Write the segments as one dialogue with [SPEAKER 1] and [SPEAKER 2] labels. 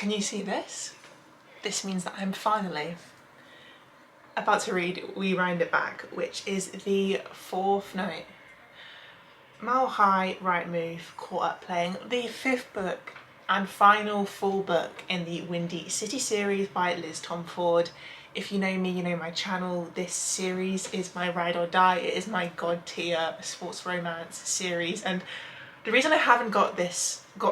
[SPEAKER 1] Can you see this? This means that I'm finally about to read We Wind It Back, which is the Mile High Right Move Caught Up playing the 5th book and final full book in the Windy City series by Liz Tom Ford. If you know me, you know my channel. This series is my ride or die. It is my god tier sports romance series, and the reason I haven't got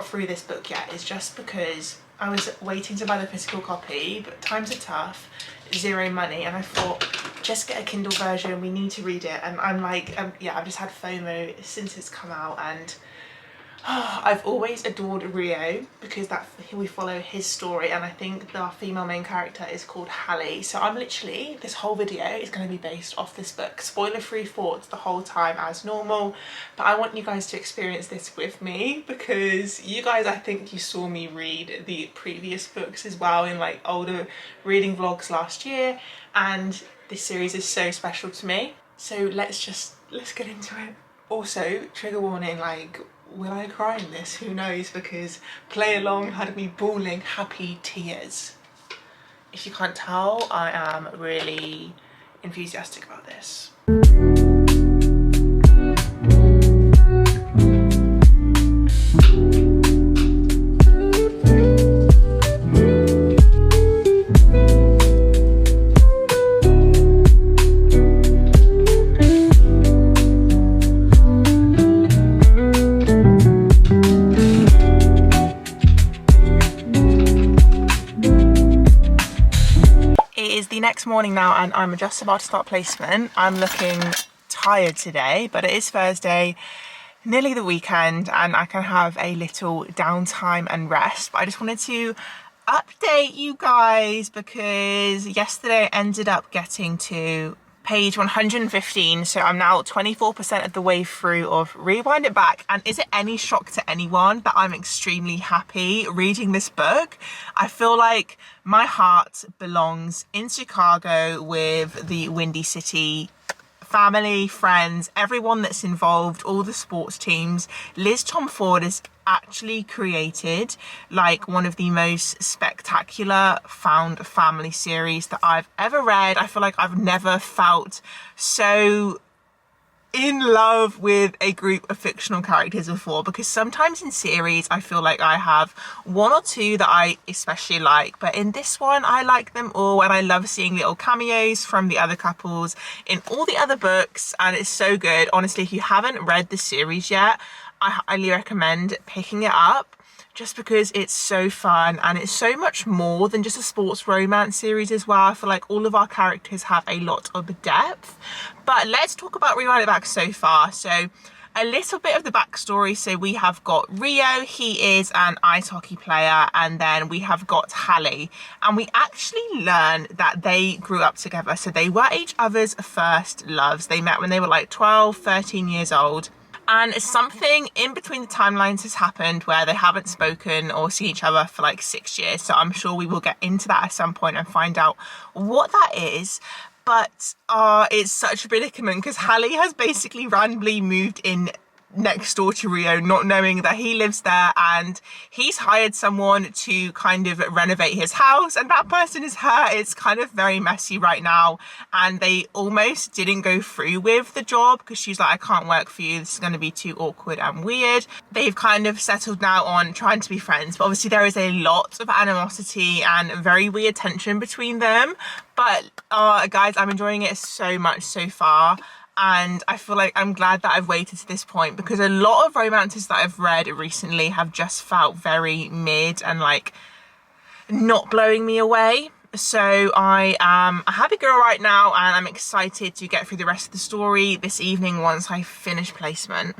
[SPEAKER 1] through this book yet is just because I was waiting to buy the physical copy, but times are tough, zero money, and I thought, just get a Kindle version, we need to read it. And I'm like, yeah, I've just had FOMO since it's come out, and I've always adored Rio because we follow his story, and I think the female main character is called Hallie. So I'm literally, this whole video is going to be based off this book. Spoiler-free thoughts the whole time as normal, but I want you guys to experience this with me because you guys, I think you saw me read the previous books as well in like older reading vlogs last year, and this series is so special to me. So let's get into it. Also, trigger warning, like, will I cry in this? Who knows, because play along had me bawling happy tears. If you can't tell, I am really enthusiastic about this. Next morning now, and I'm just about to start placement. I'm looking tired today, but it is Thursday, nearly the weekend, and I can have a little downtime and rest. But I just wanted to update you guys because yesterday I ended up getting to page 115, so I'm now 24% of the way through of Rewind It Back. And is it any shock to anyone that I'm extremely happy reading this book? I feel like my heart belongs in Chicago with the Windy City family, friends, everyone that's involved, all the sports teams. Liz Tom Ford has actually created like one of the most spectacular found family series that I've ever read. I feel like I've never felt so in love with a group of fictional characters before, because sometimes in series I feel like I have one or two that I especially like, but in this one I like them all, and I love seeing little cameos from the other couples in all the other books, and it's so good. Honestly, if you haven't read the series yet, I highly recommend picking it up just because it's so fun, and it's so much more than just a sports romance series as well. I feel like all of our characters have a lot of depth. But let's talk about Rewind It Back so far. So a little bit of the backstory. So we have got Rio, he is an ice hockey player, and then we have got Hallie, and we actually learn that they grew up together. So they were each other's first loves. They met when they were like 12, 13 years old. And something in between the timelines has happened where they haven't spoken or seen each other for like 6 years. So I'm sure we will get into that at some point and find out what that is. But it's such a predicament because Hallie has basically randomly moved in next door to Rio, not knowing that he lives there, and he's hired someone to kind of renovate his house, and that person is her. It's kind of very messy right now, and they almost didn't go through with the job because she's like, I can't work for you, this is going to be too awkward and weird. They've kind of settled now on trying to be friends, but obviously there is a lot of animosity and very weird tension between them. But guys, I'm enjoying it so much so far. And I feel like I'm glad that I've waited to this point, because a lot of romances that I've read recently have just felt very mid and like not blowing me away. So I am a happy girl right now, and I'm excited to get through the rest of the story this evening once I finish placement.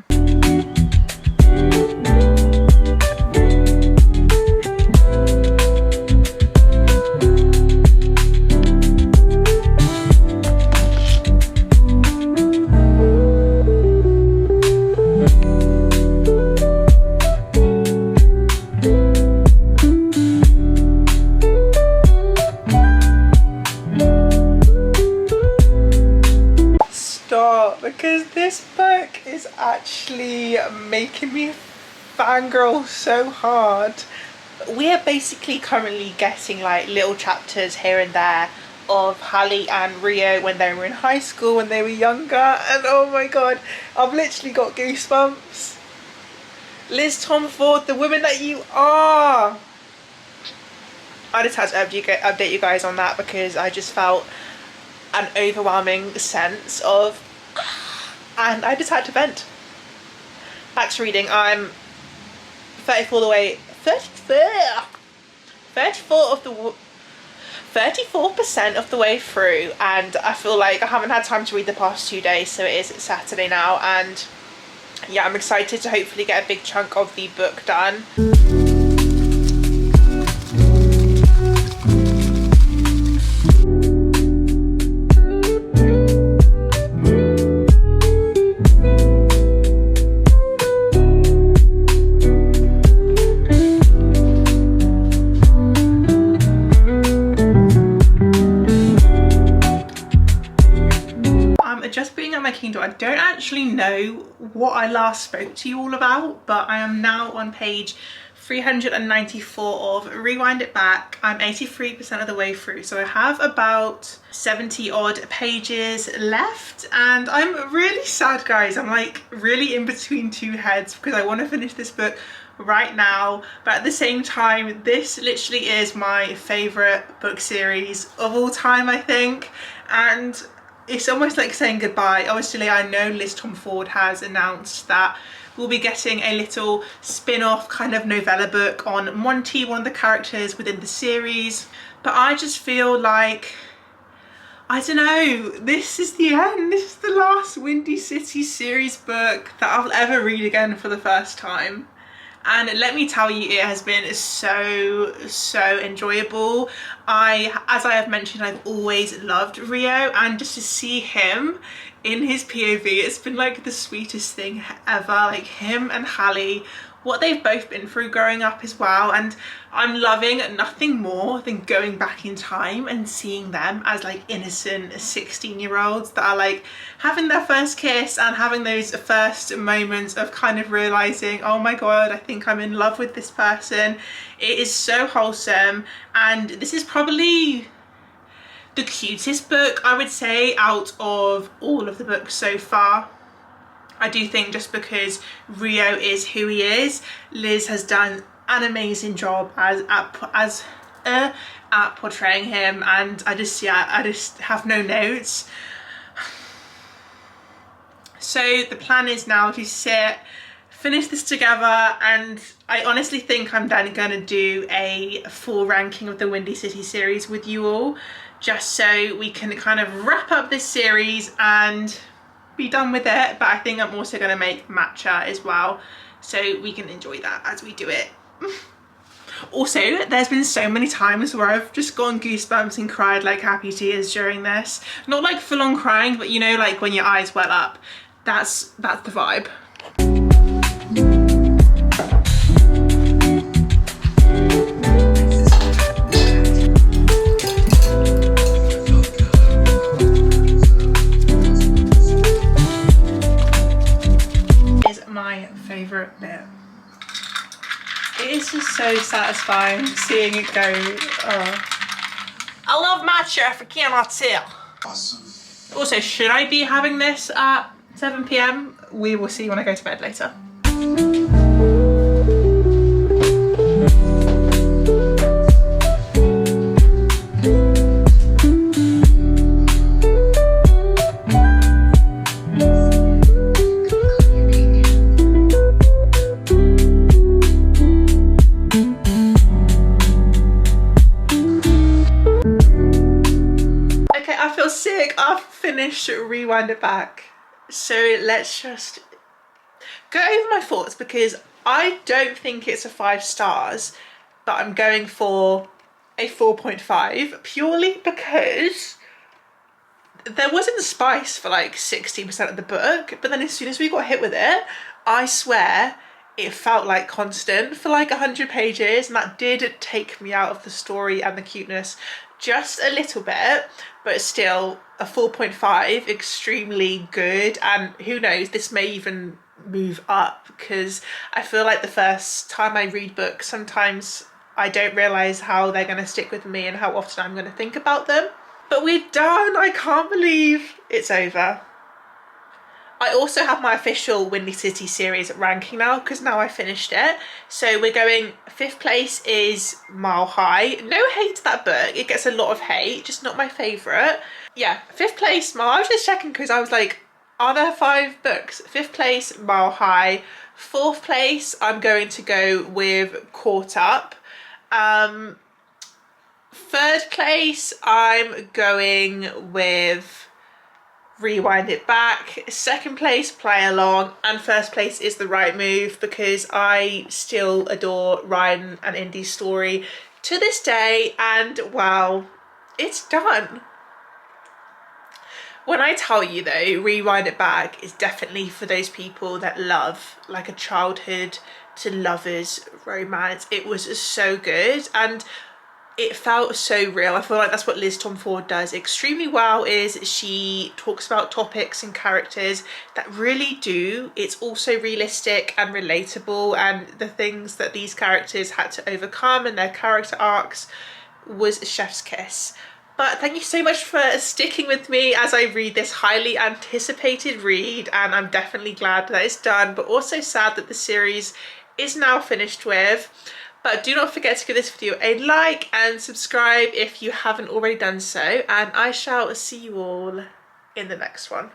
[SPEAKER 1] Because this book is actually making me fangirl so hard. we are basically currently getting like little chapters here and there of Hallie and Rio when they were in high school, when they were younger, and oh my god, I've literally got goosebumps. Liz Tomford, the woman that you are. I just had to update you guys on that because I just felt an overwhelming sense of, and I just had to vent. Back to reading. I'm 34 34% of the way through, and I feel like I haven't had time to read the past 2 days, so it is Saturday now, and yeah, I'm excited to hopefully get a big chunk of the book done. Just being at my Kindle, I don't actually know what I last spoke to you all about, but I am now on page 394 of Rewind It Back. I'm 83% of the way through, so I have about 70 odd pages left, and I'm really sad, guys. I'm like really in between two heads because I want to finish this book right now, but at the same time, this literally is my favorite book series of all time, I think, and it's almost like saying goodbye. Obviously, I know Liz Tomford has announced that we'll be getting a little spin-off kind of novella book on Monty, one of the characters within the series, but I just feel like, I don't know, this is the end. This is the last Windy City series book that I'll ever read again for the first time. And let me tell you, it has been so enjoyable. As I have mentioned, I've always loved Rio, and just to see him in his POV, it's been like the sweetest thing ever. Like him and Hallie, what they've both been through growing up as well, and I'm loving nothing more than going back in time and seeing them as like innocent 16-year-olds that are like having their first kiss and having those first moments of kind of realizing, oh my god, I think I'm in love with this person. It is so wholesome, and this is probably the cutest book, I would say, out of all of the books so far. I do think just because Rio is who he is, Liz has done an amazing job at portraying him, and I just have no notes. So the plan is now to finish this together, and I honestly think I'm then going to do a full ranking of the Windy City series with you all, just so we can kind of wrap up this series and be done with it. But I think I'm also going to make matcha as well, so we can enjoy that as we do it. Also, there's been so many times where I've just gotten goosebumps and cried like happy tears during this. Not like full on crying, but you know, like when your eyes well up. That's the vibe. My favourite bit. It is just so satisfying seeing it go. I love matcha, if you cannot tell. Awesome. Also, should I be having this at 7 PM? We will see when I go to bed later. Rewind it back, so let's just go over my thoughts, because I don't think it's a 5 stars, but I'm going for a 4.5 purely because there wasn't spice for like 60% of the book, but then as soon as we got hit with it, I swear it felt like constant for like 100 pages, and that did take me out of the story and the cuteness just a little bit, but still a 4.5, extremely good. And who knows, this may even move up, because I feel like the first time I read books, sometimes I don't realise how they're going to stick with me and how often I'm going to think about them. But we're done. I can't believe it's over. I also have my official Windy City series ranking now because now I finished it. So we're going, 5th place is Mile High. No hate to that book. It gets a lot of hate, just not my favourite. Yeah, 5th place, I was just checking because I was like, are there 5 books? 5th place, Mile High. 4th place, I'm going to go with Caught Up. 3rd place, I'm going with Rewind It Back. 2nd place, Play Along, and 1st place is The Right Move because I still adore Ryan and Indy's story to this day, and wow, it's done. When I tell you though, Rewind It Back is definitely for those people that love like a childhood to lovers romance. It was so good and it felt so real. I feel like that's what Liz Tom Ford does extremely well, is she talks about topics and characters that really do. It's also realistic and relatable, and the things that these characters had to overcome and their character arcs was chef's kiss. But thank you so much for sticking with me as I read this highly anticipated read, and I'm definitely glad that it's done, but also sad that the series is now finished with. But do not forget to give this video a like and subscribe if you haven't already done so, and I shall see you all in the next one.